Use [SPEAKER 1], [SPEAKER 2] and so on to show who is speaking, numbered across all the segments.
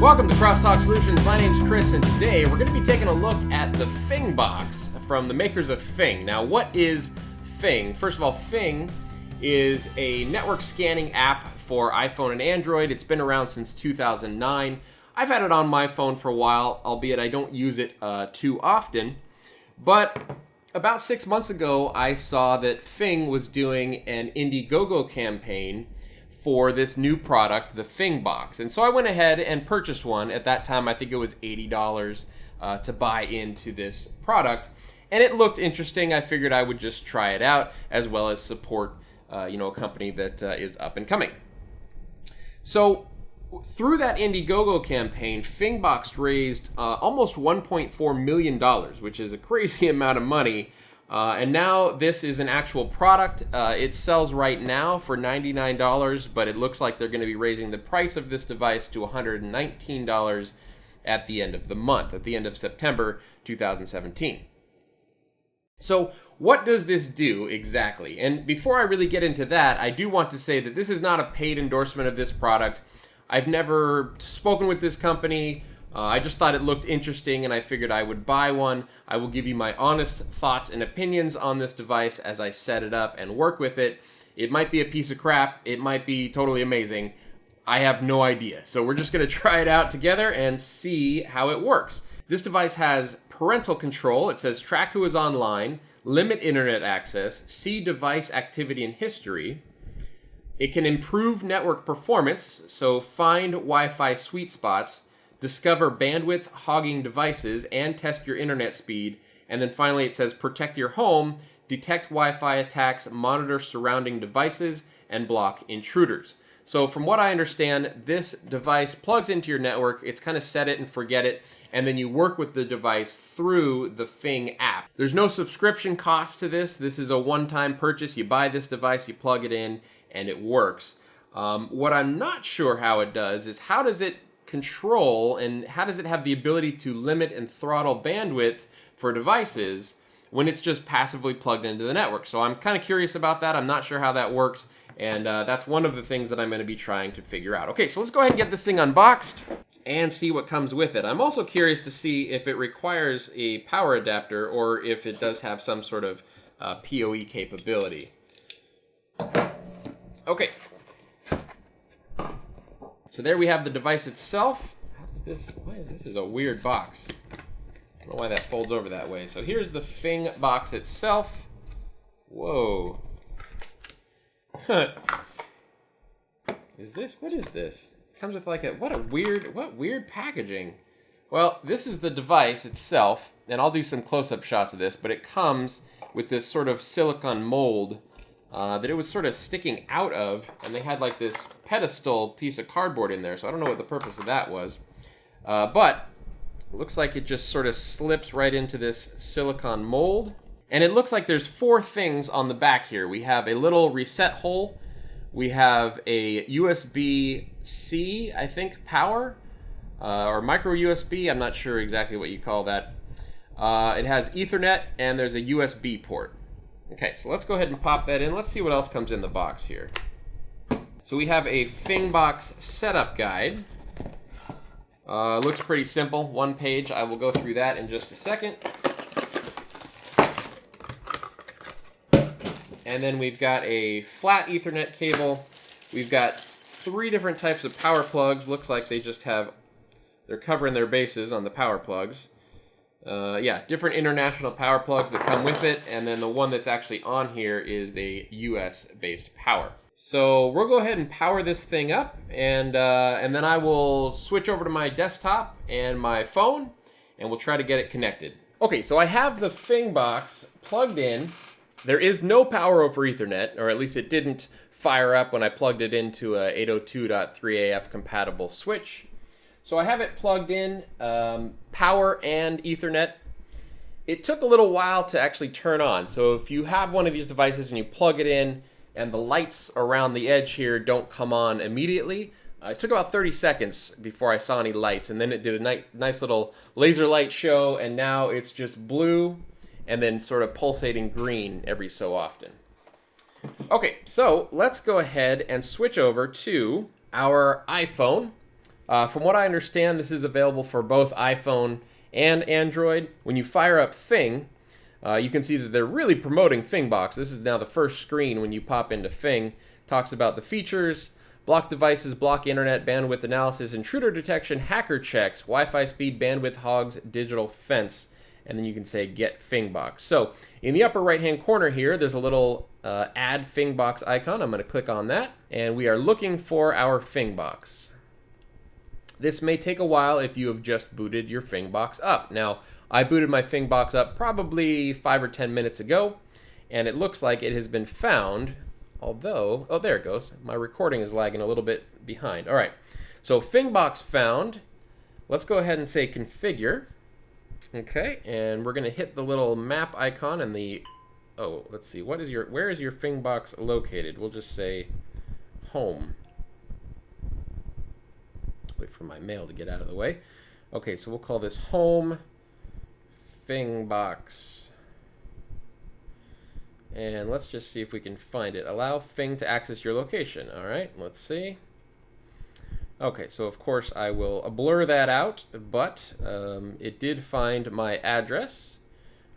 [SPEAKER 1] Welcome to Crosstalk Solutions. My name's Chris, and today we're going to be taking a look at the Fing box from the makers of Fing. Now, what is Fing? First of all, Fing is a network scanning app for iPhone and Android. It's been around since 2009. I've had it on my phone for a while, albeit I don't use it too often. But about 6 months ago, I saw that Fing was doing an Indiegogo campaign for this new product, the Fing box. And so I went ahead and purchased one. At that time, I think it was $80 to buy into this product. And it looked interesting. I figured I would just try it out, as well as support a company that is up and coming. So through that Indiegogo campaign, Fingbox raised almost $1.4 million, which is a crazy amount of money. And now this is an actual product. It sells right now for $99, but it looks like they're going to be raising the price of this device to $119 at the end of the month, at the end of September 2017. So what does this do exactly? And before I really get into that, I do want to say that this is not a paid endorsement of this product. I've never spoken with this company. I just thought it looked interesting and I figured I would buy one. I will give you my honest thoughts and opinions on this device as I set it up and work with it. It might be a piece of crap. It might be totally amazing. I have no idea. So we're just going to try it out together and see how it works. This device has parental control. It says track who is online, limit internet access, see device activity and history. It can improve network performance, so find Wi-Fi sweet spots, discover bandwidth hogging devices, and test your internet speed. And then finally it says protect your home, detect Wi-Fi attacks, monitor surrounding devices, and block intruders. So from what I understand, this device plugs into your network. It's kind of set it and forget it, and then you work with the device through the Fing app. There's no subscription cost to this. This is a one-time purchase. You buy this device, you plug it in, and it works. What I'm not sure how it does is how does it control and how does it have the ability to limit and throttle bandwidth for devices when it's just passively plugged into the network. So I'm kind of curious about that. I'm not sure how that works, and that's one of the things that I'm going to be trying to figure out. Okay, so let's go ahead and get this thing unboxed and see what comes with it. I'm also curious to see if it requires a power adapter or if it does have some sort of PoE capability. Okay. So there we have the device itself. Why is this a weird box? I don't know why that folds over that way. So here's the Fing box itself. Whoa. What is this? It comes with like what weird packaging. Well, this is the device itself, and I'll do some close-up shots of this, but it comes with this sort of silicone mold that it was sort of sticking out of, and they had like this pedestal piece of cardboard in there, so I don't know what the purpose of that was. But it looks like it just sort of slips right into this silicone mold. And it looks like there's 4 things on the back here. We have a little reset hole. We have a USB-C, I think, power, or micro USB. I'm not sure exactly what you call that. It has Ethernet, and there's a USB port. Okay, so let's go ahead and pop that in. Let's see what else comes in the box here. So we have a Fingbox setup guide. Looks pretty simple, 1 page. I will go through that in just a second. And then we've got a flat Ethernet cable. We've got 3 different types of power plugs. Looks like they're covering their bases on the power plugs. Different international power plugs that come with it, and then the one that's actually on here is a US-based power. So we'll go ahead and power this thing up, and then I will switch over to my desktop and my phone, and we'll try to get it connected. Okay, so I have the Fingbox plugged in. There is no power over Ethernet, or at least it didn't fire up when I plugged it into a 802.3AF compatible switch. So I have it plugged in, power and Ethernet. It took a little while to actually turn on. So if you have one of these devices and you plug it in and the lights around the edge here don't come on immediately, it took about 30 seconds before I saw any lights, and then it did a nice little laser light show, and now it's just blue and then sort of pulsating green every so often. Okay, so let's go ahead and switch over to our iPhone. From what I understand, this is available for both iPhone and Android. When you fire up Fing, you can see that they're really promoting Fingbox. This is now the first screen when you pop into Fing. Talks about the features, block devices, block internet, bandwidth analysis, intruder detection, hacker checks, Wi-Fi speed, bandwidth hogs, digital fence, and then you can say get Fingbox. So in the upper right-hand corner here, there's a little add Fingbox icon. I'm going to click on that, and we are looking for our Fingbox. This may take a while if you have just booted your Fingbox up. Now, I booted my Fingbox up probably 5 or 10 minutes ago, and it looks like it has been found. Although, oh, there it goes. My recording is lagging a little bit behind. All right, so Fingbox found. Let's go ahead and say configure. Okay, and we're gonna hit the little map icon and the, oh, let's see, where is your Fingbox located? We'll just say home. Wait for my mail to get out of the way. Okay, so we'll call this home Fingbox. And let's just see if we can find it. Allow Fing to access your location. All right, let's see. Okay, so of course I will blur that out, but it did find my address,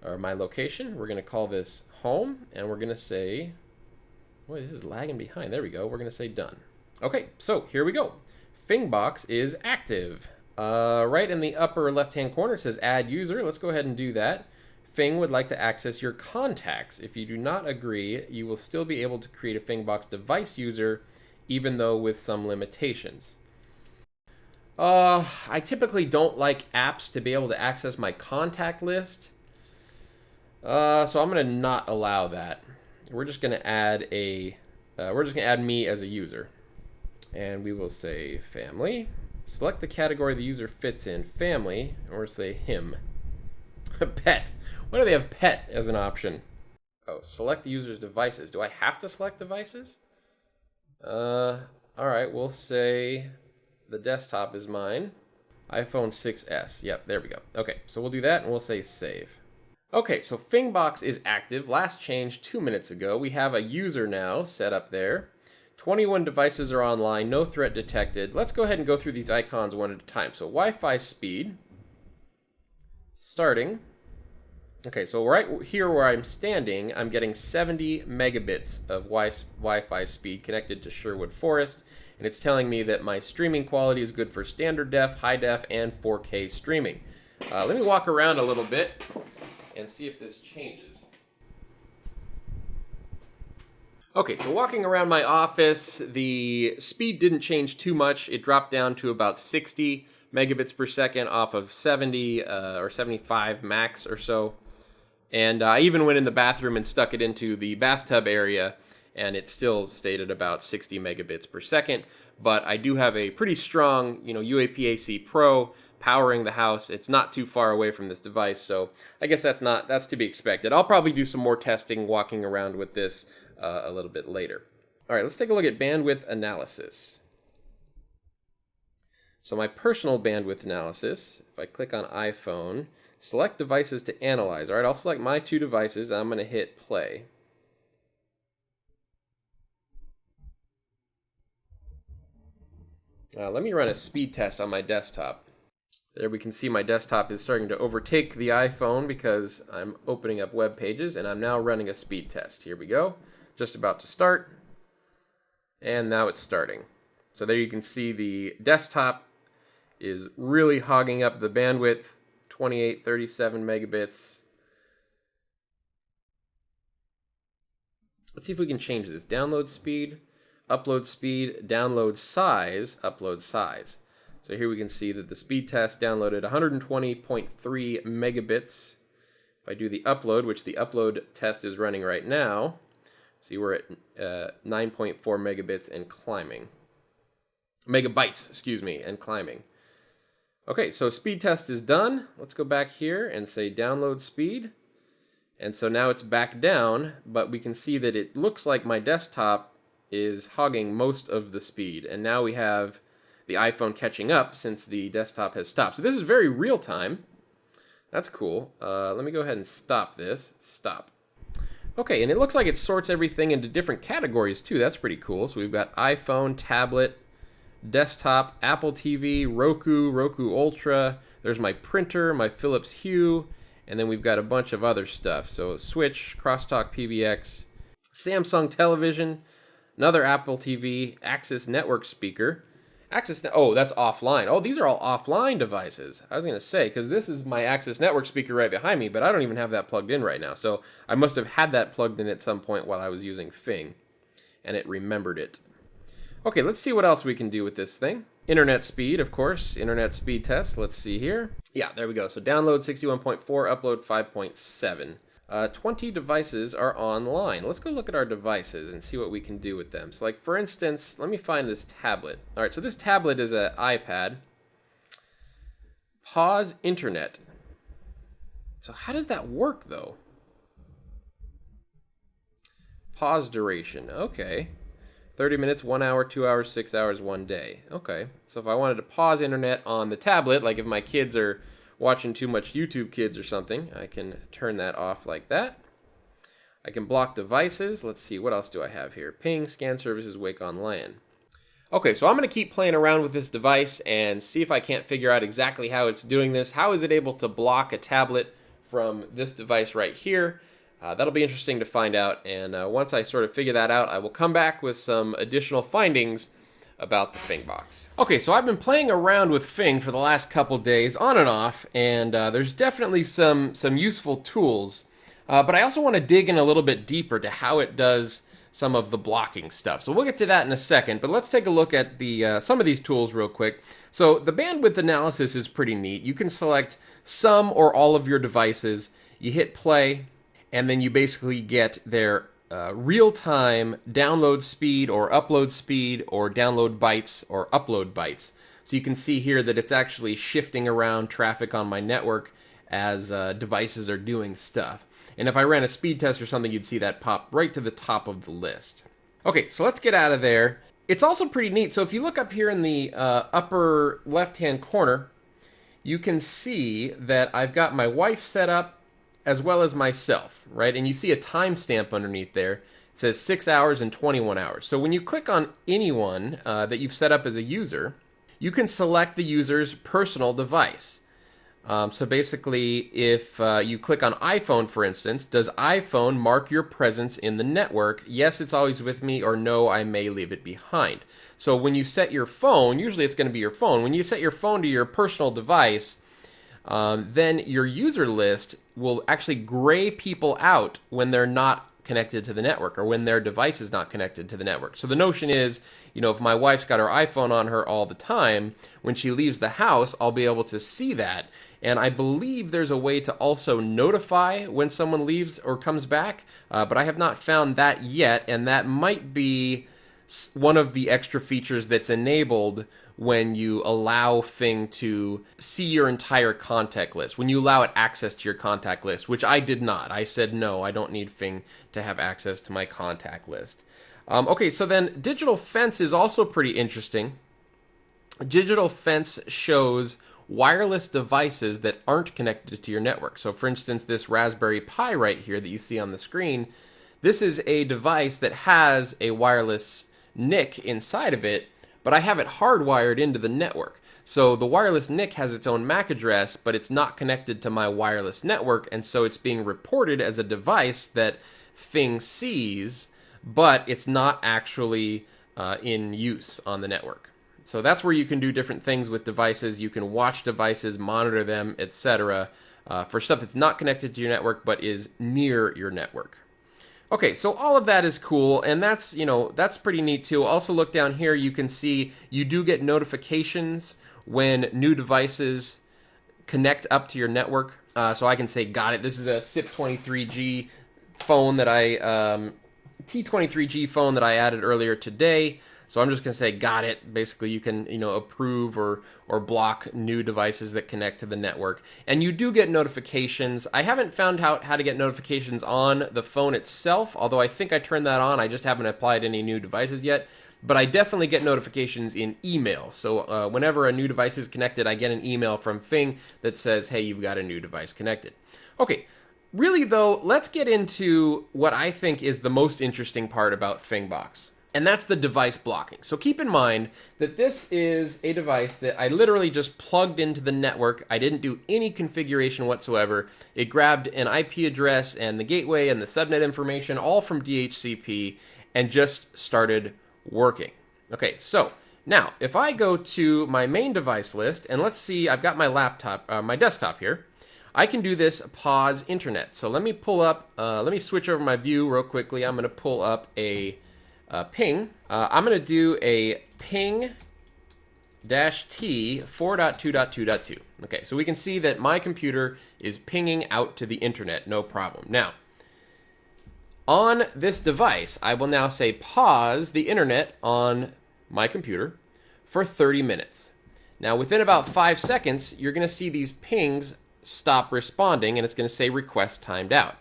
[SPEAKER 1] or my location. We're going to call this home, and we're going to say, boy, this is lagging behind. There we go. We're going to say done. Okay, so here we go. Fingbox is active. Right in the upper left-hand corner it says add user. Let's go ahead and do that. Fing would like to access your contacts. If you do not agree, you will still be able to create a Fingbox device user, even though with some limitations. I typically don't like apps to be able to access my contact list. So I'm going to not allow that. We're just going to add me as a user. And we will say family. Select the category the user fits in, family, or say him. Pet. Why do they have pet as an option? Oh, select the user's devices. Do I have to select devices? All right, we'll say the desktop is mine. iPhone 6s. Yep, there we go. Okay, so we'll do that and we'll say save. Okay, so Fingbox is active. Last change 2 minutes ago. We have a user now set up there. 21 devices are online, no threat detected. Let's go ahead and go through these icons one at a time. So Wi-Fi speed, starting. Okay, so right here where I'm standing, I'm getting 70 megabits of Wi-Fi speed connected to Sherwood Forest, and it's telling me that my streaming quality is good for standard def, high def, and 4K streaming. Let me walk around a little bit and see if this changes. Okay, so walking around my office, the speed didn't change too much. It dropped down to about 60 megabits per second off of 70 or 75 max or so. And I even went in the bathroom and stuck it into the bathtub area, and it still stayed at about 60 megabits per second. But I do have a pretty strong, UAP-AC Pro powering the house. It's not too far away from this device, so I guess that's to be expected. I'll probably do some more testing walking around with this a little bit later. All right, let's take a look at bandwidth analysis. So my personal bandwidth analysis, if I click on iPhone, select devices to analyze. All right, I'll select my 2 devices, and I'm going to hit play. Let me run a speed test on my desktop. There we can see my desktop is starting to overtake the iPhone because I'm opening up web pages, and I'm now running a speed test. Here we go. Just about to start. And now it's starting. So there you can see the desktop is really hogging up the bandwidth, 28, 37 megabits. Let's see if we can change this. Download speed, upload speed, download size, upload size. So here we can see that the speed test downloaded 120.3 megabits. If I do the upload, which the upload test is running right now, see we're at 9.4 megabits and climbing. Megabytes, excuse me, and climbing. Okay, so speed test is done. Let's go back here and say download speed. And so now it's back down, but we can see that it looks like my desktop is hogging most of the speed. And now we have the iPhone catching up since the desktop has stopped. So this is very real time. That's cool. Let me go ahead and stop this. Stop. Okay, and it looks like it sorts everything into different categories too. That's pretty cool. So we've got iPhone, tablet, desktop, Apple TV, Roku Ultra. There's my printer, my Philips Hue, and then we've got a bunch of other stuff. So Switch, Crosstalk PBX, Samsung television, another Apple TV, Access Network speaker. Oh, that's offline. Oh, these are all offline devices. I was going to say, because this is my Access Network speaker right behind me, but I don't even have that plugged in right now. So I must have had that plugged in at some point while I was using Fing, and it remembered it. Okay, let's see what else we can do with this thing. Internet speed, of course. Internet speed test. Let's see here. Yeah, there we go. So download 61.4, upload 5.7. 20 devices are online. Let's go look at our devices and see what we can do with them. So like, for instance, let me find this tablet. All right, so this tablet is an iPad. Pause internet. So how does that work, though? Pause duration. Okay. 30 minutes, 1 hour, 2 hours, 6 hours, 1 day. Okay. So if I wanted to pause internet on the tablet, like if my kids are watching too much YouTube Kids or something, I can turn that off like that. I can block devices. Let's see, what else do I have here? Ping, scan services, wake on LAN. Okay, so I'm going to keep playing around with this device and see if I can't figure out exactly how it's doing this. How is it able to block a tablet from this device right here? That'll be interesting to find out, and once I sort of figure that out, I will come back with some additional findings about the Fingbox. Okay, so I've been playing around with Fing for the last couple days, on and off, and there's definitely some useful tools, but I also want to dig in a little bit deeper to how it does some of the blocking stuff. So we'll get to that in a second, but let's take a look at the some of these tools real quick. So the bandwidth analysis is pretty neat. You can select some or all of your devices, you hit play, and then you basically get their real-time download speed or upload speed or download bytes or upload bytes. So you can see here that it's actually shifting around traffic on my network as devices are doing stuff. And if I ran a speed test or something, you'd see that pop right to the top of the list. Okay, so let's get out of there. It's also pretty neat. So if you look up here in the upper left-hand corner, you can see that I've got my wife set up as well as myself, right? And you see a timestamp underneath there. It says 6 hours and 21 hours. So when you click on anyone that you've set up as a user, you can select the user's personal device. So basically, if you click on iPhone, for instance, does iPhone mark your presence in the network? Yes, it's always with me, or no, I may leave it behind. So when you set your phone, usually it's going to be your phone. When you set your phone to your personal device, then your user list will actually gray people out when they're not connected to the network or when their device is not connected to the network. So the notion is, if my wife's got her iPhone on her all the time, when she leaves the house, I'll be able to see that. And I believe there's a way to also notify when someone leaves or comes back, but I have not found that yet, and that might be one of the extra features that's enabled when you allow Fing to see your entire contact list, when you allow it access to your contact list, which I did not. I said, no, I don't need Fing to have access to my contact list. Okay, so then Digital Fence is also pretty interesting. Digital Fence shows wireless devices that aren't connected to your network. So for instance, this Raspberry Pi right here that you see on the screen, this is a device that has a wireless NIC inside of it, but I have it hardwired into the network. So the wireless NIC has its own MAC address, but it's not connected to my wireless network, and so it's being reported as a device that Fing sees, but it's not actually in use on the network. So that's where you can do different things with devices. You can watch devices, monitor them, etc. For stuff that's not connected to your network, but is near your network. Okay, so all of that is cool, and that's pretty neat too. Also look down here, you can see you do get notifications when new devices connect up to your network. So I can say, got it, this is a SIP23G phone that T23G phone that I added earlier today. So I'm just going to say, got it. Basically, you can, approve or block new devices that connect to the network. And you do get notifications. I haven't found out how to get notifications on the phone itself, although I think I turned that on. I just haven't applied any new devices yet. But I definitely get notifications in email. So whenever a new device is connected, I get an email from Fing that says, hey, you've got a new device connected. Okay, really though, let's get into what I think is the most interesting part about Fingbox. And that's the device blocking. So keep in mind that this is a device that I literally just plugged into the network. I didn't do any configuration whatsoever. It grabbed an IP address and the gateway and the subnet information all from DHCP and just started working. Okay, so now if I go to my main device list, and let's see, I've got my laptop, my desktop here. I can do this pause internet. So let me pull up, let me switch over my view real quickly. I'm going to pull up a ping. I'm going to do a ping-t 4.2.2.2. Okay, so we can see that my computer is pinging out to the internet, no problem. Now, on this device, I will now say pause the internet on my computer for 30 minutes. Now, within about 5 seconds, you're going to see these pings stop responding, and it's going to say request timed out.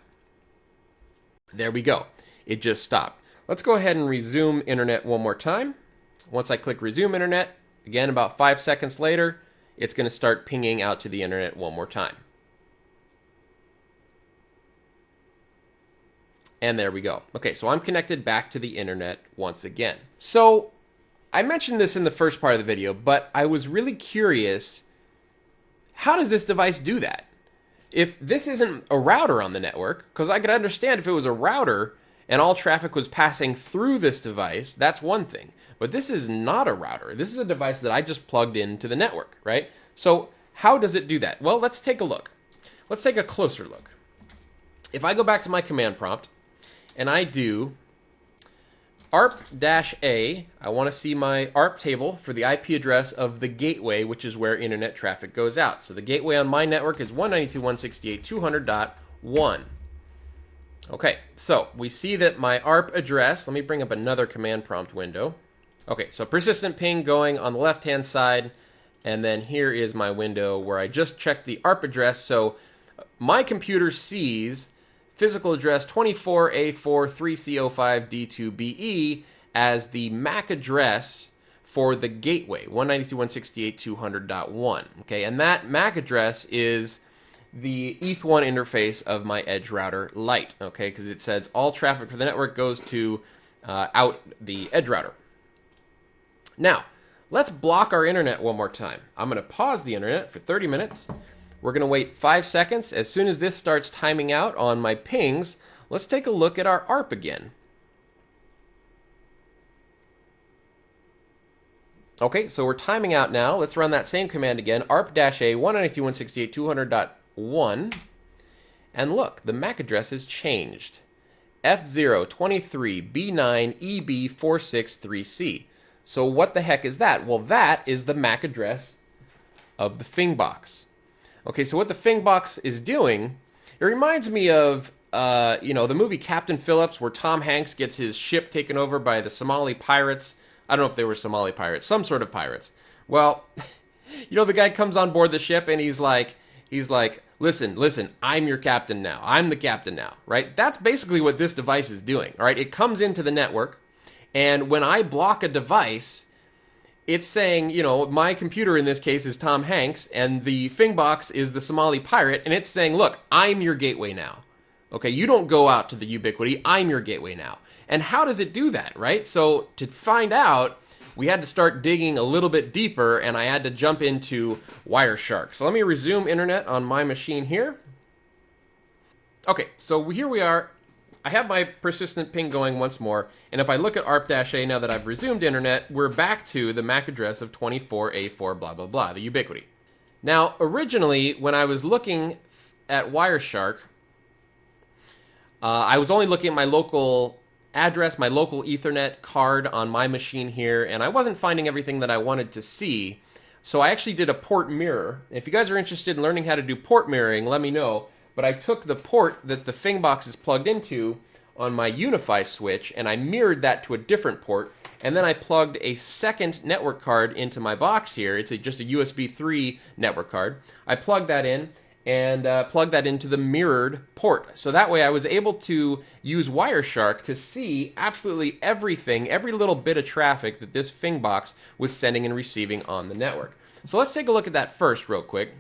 [SPEAKER 1] There we go. It just stopped. Let's go ahead and resume internet one more time. Once I click resume internet, again, about 5 seconds later, it's going to start pinging out to the internet one more time. And there we go. Okay, so I'm connected back to the internet once again. So I mentioned this in the first part of the video, but I was really curious, how does this device do that? If this isn't a router on the network, because I could understand if it was a router and all traffic was passing through this device, that's one thing. But this is not a router. This is a device that I just plugged into the network, right? So how does it do that? Well, let's take a look. Let's take a closer look. If I go back to my command prompt and I do ARP-A, I want to see my ARP table for the IP address of the gateway, which is where internet traffic goes out. So the gateway on my network is 192.168.200.1. Okay, so we see that my ARP address, let me bring up another command prompt window. Okay, so persistent ping going on the left-hand side, and then here is my window where I just checked the ARP address. So my computer sees physical address 24A43C05D2BE as the MAC address for the gateway, 192.168.200.1. Okay, and that MAC address is the ETH1 interface of my Edge router Lite, okay, because it says all traffic for the network goes to out the Edge router. Now, let's block our internet one more time. I'm going to pause the internet for 30 minutes. We're going to wait 5 seconds. As soon as this starts timing out on my pings, let's take a look at our ARP again. Okay, so we're timing out now. Let's run that same command again, ARP-A 192.168.200.1. And look, the MAC address has changed. F023B9EB463C. So what the heck is that? Well, that is the MAC address of the Fingbox. Okay, so what the Fingbox is doing, it reminds me of, the movie Captain Phillips, where Tom Hanks gets his ship taken over by the Somali pirates. I don't know if they were Somali pirates, some sort of pirates. Well, the guy comes on board the ship and he's like, listen, I'm your captain now. I'm the captain now, right? That's basically what this device is doing, all right? It comes into the network, and when I block a device, it's saying, my computer in this case is Tom Hanks, and the Fingbox is the Somali pirate, and it's saying, look, I'm your gateway now. Okay, you don't go out to the Ubiquiti, I'm your gateway now. And how does it do that, right? So to find out, we had to start digging a little bit deeper, and I had to jump into Wireshark. So let me resume internet on my machine here. Okay, so here we are. I have my persistent ping going once more, and if I look at ARP-A now that I've resumed internet, we're back to the MAC address of 24A4 blah blah blah, the Ubiquiti. Now, originally, when I was looking at Wireshark, I was only looking at my local address, my local Ethernet card on my machine here, and I wasn't finding everything that I wanted to see. So I actually did a port mirror. If you guys are interested in learning how to do port mirroring, let me know. But I took the port that the Fingbox is plugged into on my UniFi switch, and I mirrored that to a different port, and then I plugged a second network card into my box here. It's just a USB 3 network card. I plugged that in, and plug that into the mirrored port. So that way I was able to use Wireshark to see absolutely everything, every little bit of traffic that this Fingbox was sending and receiving on the network. So let's take a look at that first real quick.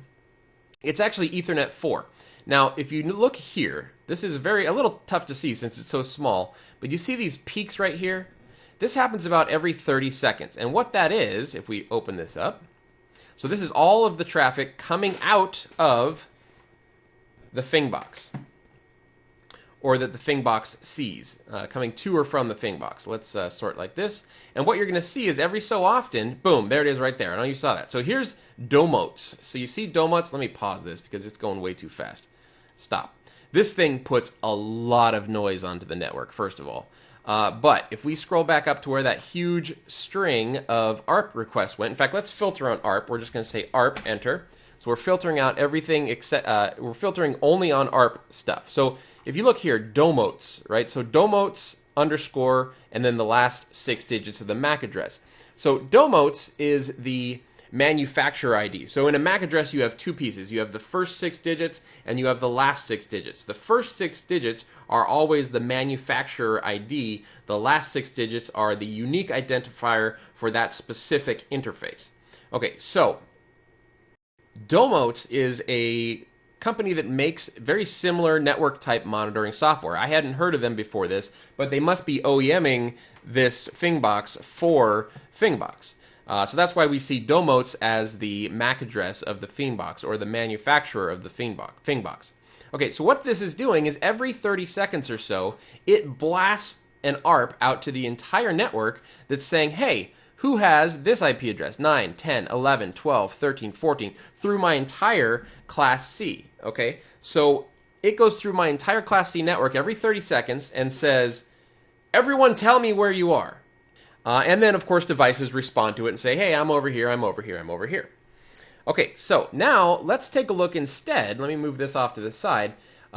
[SPEAKER 1] It's actually Ethernet 4. Now, if you look here, this is a little tough to see since it's so small, but you see these peaks right here? This happens about every 30 seconds. And what that is, if we open this up, so this is all of the traffic coming out of the Fingbox, or that the Fingbox sees, coming to or from the Fingbox. Let's sort like this. And what you're going to see is every so often, boom, there it is right there. I know you saw that. So here's Domotes. So you see Domotes? Let me pause this because it's going way too fast. Stop. This thing puts a lot of noise onto the network, first of all. But if we scroll back up to where that huge string of ARP requests went, in fact, let's filter on ARP. We're just going to say ARP, enter. So we're filtering out everything except, we're filtering only on ARP stuff. So if you look here, Domotes, right? So Domotes underscore, and then the last 6 digits of the MAC address. So Domotes is the manufacturer ID. So in a MAC address, you have two pieces. You have the first 6 digits and you have the last 6 digits. The first 6 digits are always the manufacturer ID. The last 6 digits are the unique identifier for that specific interface. Okay, so Domotes is a company that makes very similar network type monitoring software. I hadn't heard of them before this, but they must be OEMing this Fingbox for Fingbox. So that's why we see Domotes as the MAC address of the Fingbox, or the manufacturer of the Fingbox. Okay, so what this is doing is every 30 seconds or so, it blasts an ARP out to the entire network that's saying, hey, who has this IP address, 9, 10, 11, 12, 13, 14, through my entire Class C, okay? So it goes through my entire Class C network every 30 seconds and says, everyone tell me where you are. And then, of course, devices respond to it and say, hey, I'm over here, I'm over here, I'm over here. Okay, so now let's take a look instead. Let me move this off to the side.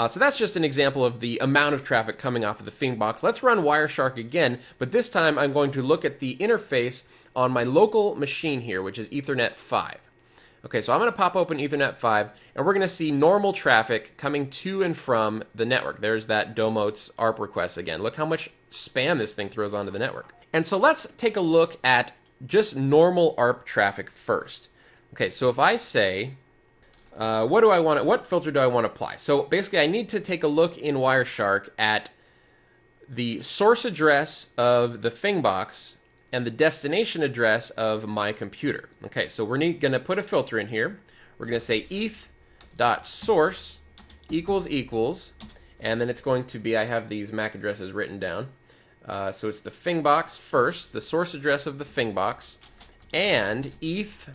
[SPEAKER 1] So that's just an example of the amount of traffic coming off of the Fingbox. Let's run Wireshark again, but this time I'm going to look at the interface on my local machine here, which is Ethernet 5. Okay, so I'm going to pop open Ethernet 5, and we're going to see normal traffic coming to and from the network. There's that Domotes ARP request again. Look how much spam this thing throws onto the network. And so let's take a look at just normal ARP traffic first. Okay, so if I say, what filter do I want to apply? So basically I need to take a look in Wireshark at the source address of the Fingbox and the destination address of my computer. Okay, so we're going to put a filter in here. We're going to say eth.source equals, and then it's going to be, I have these MAC addresses written down. So it's the Fingbox first, the source address of the Fingbox, and eth.dst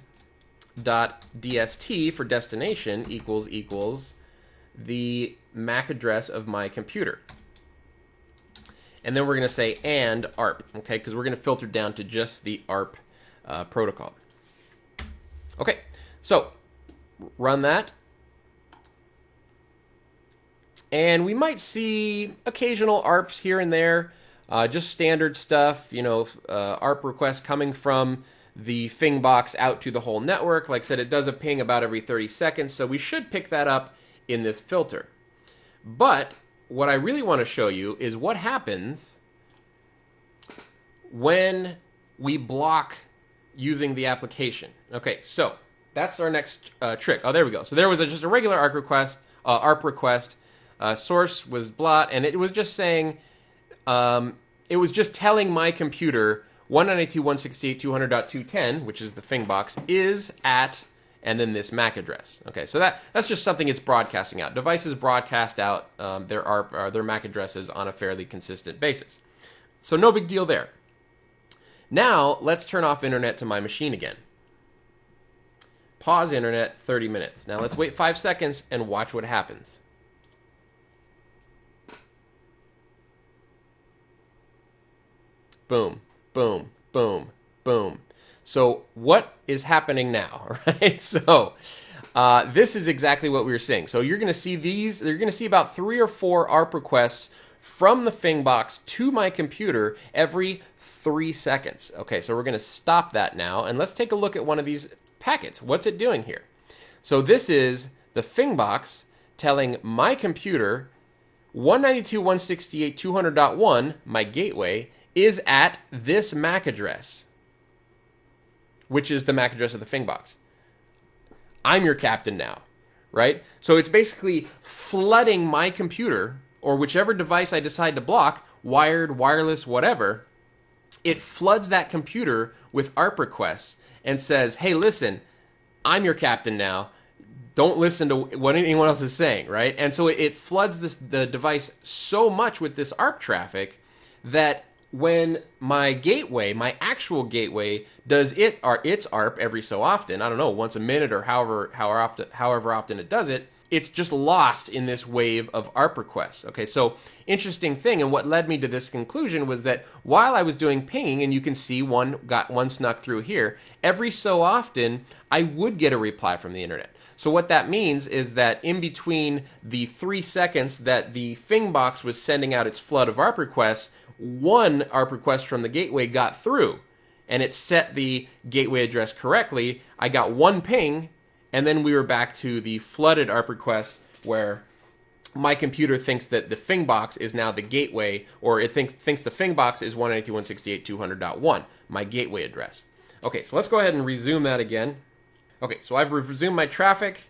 [SPEAKER 1] for destination equals the MAC address of my computer. And then we're going to say and ARP, okay, because we're going to filter down to just the ARP protocol. Okay, so run that. And we might see occasional ARPs here and there, just standard stuff, you know, ARP requests coming from the Fingbox out to the whole network. Like I said, it does a ping about every 30 seconds, so we should pick that up in this filter. But what I really want to show you is what happens when we block using the application. Okay, so that's our next trick. Oh, there we go. So there was just a regular ARP request. Source was blot, and it was just saying, it was just telling my computer 192.168.200.210, which is the Fingbox, is at, and then this MAC address. Okay, so that's just something it's broadcasting out. Devices broadcast out their MAC addresses on a fairly consistent basis. So no big deal there. Now, let's turn off internet to my machine again. Pause internet, 30 minutes. Now let's wait 5 seconds and watch what happens. Boom, boom, boom, boom. So what is happening now, right? So this is exactly what we were seeing. So you're going to see these, you're going to see about 3 or 4 ARP requests from the Fingbox to my computer every 3 seconds. Okay, so we're going to stop that now, and let's take a look at one of these packets. What's it doing here? So this is the Fingbox telling my computer 192.168.200.1, my gateway, is at this MAC address, which is the MAC address of the Fingbox. I'm your captain now, right? So it's basically flooding my computer, or whichever device I decide to block, wired, wireless, whatever, it floods that computer with ARP requests and says, hey, listen, I'm your captain now. Don't listen to what anyone else is saying, right? And so it floods the device so much with this ARP traffic that when my gateway, my actual gateway, does its ARP every so often, I don't know, once a minute or however often it does it, it's just lost in this wave of ARP requests. Okay, so interesting thing, and what led me to this conclusion was that while I was doing pinging, and you can see one snuck through here, every so often I would get a reply from the internet. So what that means is that in between the 3 seconds that the Fingbox was sending out its flood of ARP requests, one ARP request from the gateway got through, and it set the gateway address correctly. I got one ping, and then we were back to the flooded ARP request where my computer thinks that the Fingbox is now the gateway, or it thinks the Fingbox is 192.168.200.1, my gateway address. Okay, so let's go ahead and resume that again. Okay, so I've resumed my traffic,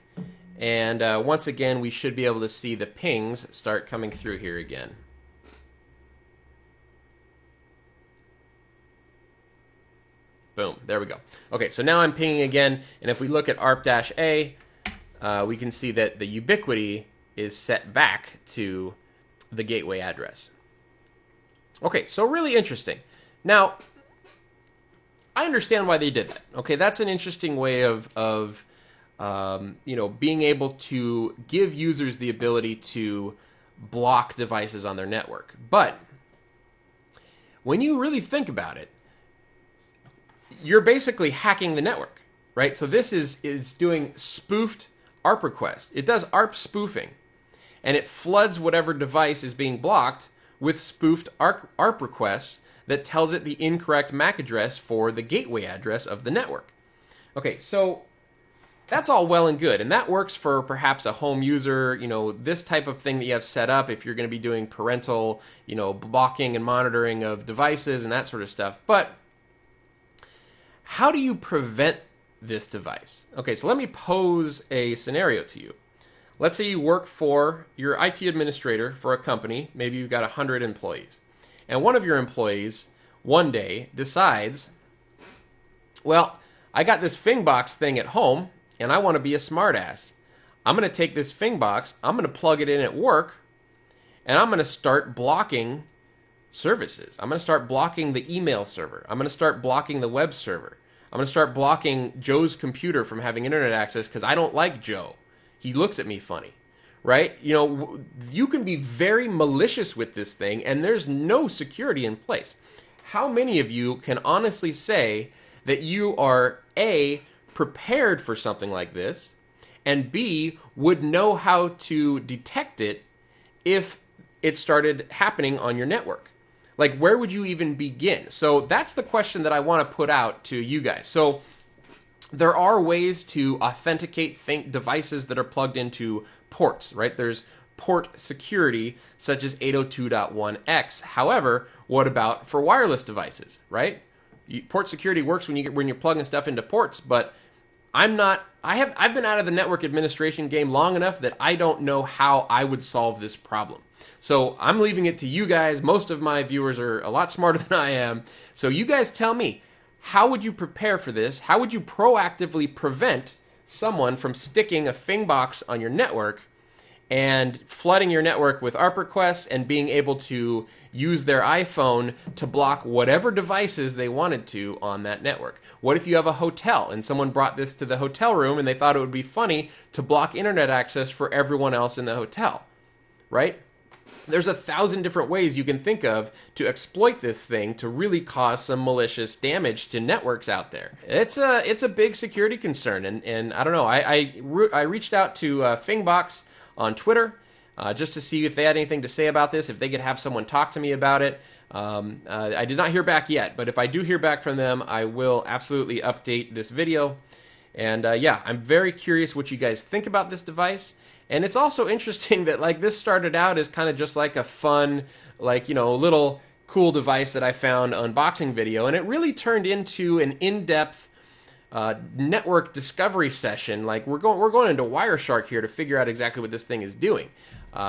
[SPEAKER 1] and once again, we should be able to see the pings start coming through here again. Boom, there we go. Okay, so now I'm pinging again, and if we look at ARP-A, we can see that the ubiquity is set back to the gateway address. Okay, so really interesting. Now, I understand why they did that. Okay, that's an interesting way of being able to give users the ability to block devices on their network. But when you really think about it, you're basically hacking the network, right? So this is doing spoofed ARP requests. It does ARP spoofing, and it floods whatever device is being blocked with spoofed ARP requests that tells it the incorrect MAC address for the gateway address of the network. Okay, so that's all well and good, and that works for perhaps a home user, this type of thing that you have set up if you're going to be doing parental, blocking and monitoring of devices and that sort of stuff. But how do you prevent this device? Okay, so let me pose a scenario to you. Let's say you work for your IT administrator for a company. Maybe you've got 100 employees. And one of your employees one day decides, well, I got this Fingbox thing at home, and I want to be a smartass. I'm going to take this Fingbox, I'm going to plug it in at work, and I'm going to start blocking services. I'm going to start blocking the email server. I'm going to start blocking the web server. I'm going to start blocking Joe's computer from having internet access because I don't like Joe. He looks at me funny, right? You can be very malicious with this thing, and there's no security in place. How many of you can honestly say that you are A, prepared for something like this, and B, would know how to detect it if it started happening on your network? Like, where would you even begin? So that's the question that I want to put out to you guys. So there are ways to authenticate devices that are plugged into ports, right? There's port security, such as 802.1x. However, what about for wireless devices, right? Port security works when you're plugging stuff into ports, but I've been out of the network administration game long enough that I don't know how I would solve this problem. So I'm leaving it to you guys. Most of my viewers are a lot smarter than I am. So you guys tell me, how would you prepare for this? How would you proactively prevent someone from sticking a Fingbox on your network and flooding your network with ARP requests and being able to use their iPhone to block whatever devices they wanted to on that network? What if you have a hotel and someone brought this to the hotel room and they thought it would be funny to block internet access for everyone else in the hotel, right? There's 1,000 different ways you can think of to exploit this thing to really cause some malicious damage to networks out there. It's a big security concern, and I don't know. I reached out to Fingbox on Twitter just to see if they had anything to say about this, if they could have someone talk to me about it. I did not hear back yet, but if I do hear back from them, I will absolutely update this video. And yeah, I'm very curious what you guys think about this device. And it's also interesting that this started out as kind of just like a fun, little cool device that I found unboxing video, and it really turned into an in-depth network discovery session. We're going into Wireshark here to figure out exactly what this thing is doing.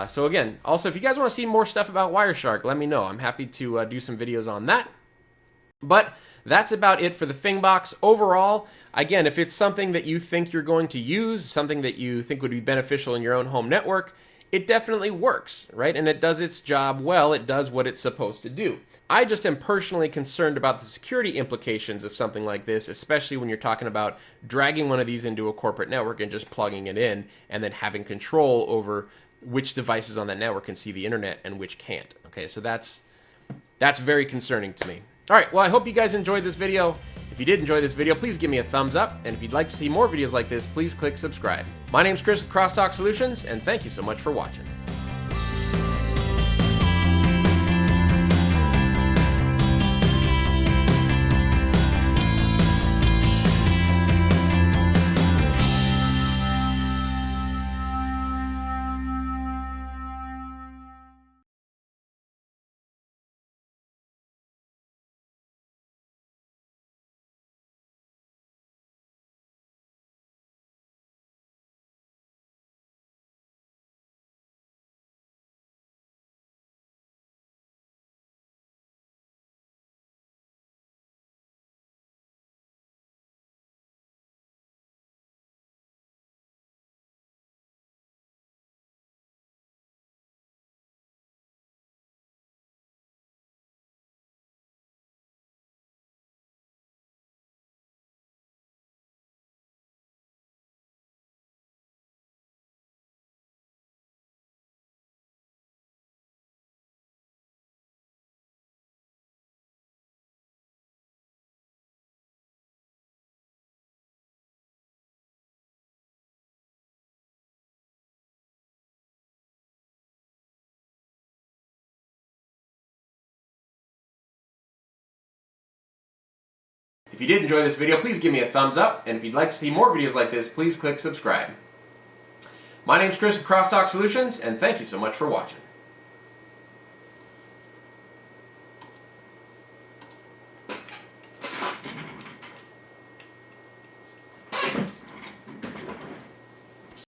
[SPEAKER 1] So again, also if you guys want to see more stuff about Wireshark, let me know. I'm happy to do some videos on that. But that's about it for the Fingbox. Overall, again, if it's something that you think you're going to use, something that you think would be beneficial in your own home network, it definitely works, right? And it does its job well. It does what it's supposed to do. I just am personally concerned about the security implications of something like this, especially when you're talking about dragging one of these into a corporate network and just plugging it in and then having control over which devices on that network can see the internet and which can't. Okay, so that's very concerning to me. All right, well, I hope you guys enjoyed this video. If you did enjoy this video, please give me a thumbs up, and if you'd like to see more videos like this, please click subscribe. My name's Chris with Crosstalk Solutions, and thank you so much for watching. If you did enjoy this video, please give me a thumbs up, and if you'd like to see more videos like this, please click subscribe. My name's Chris with Crosstalk Solutions, and thank you so much for watching.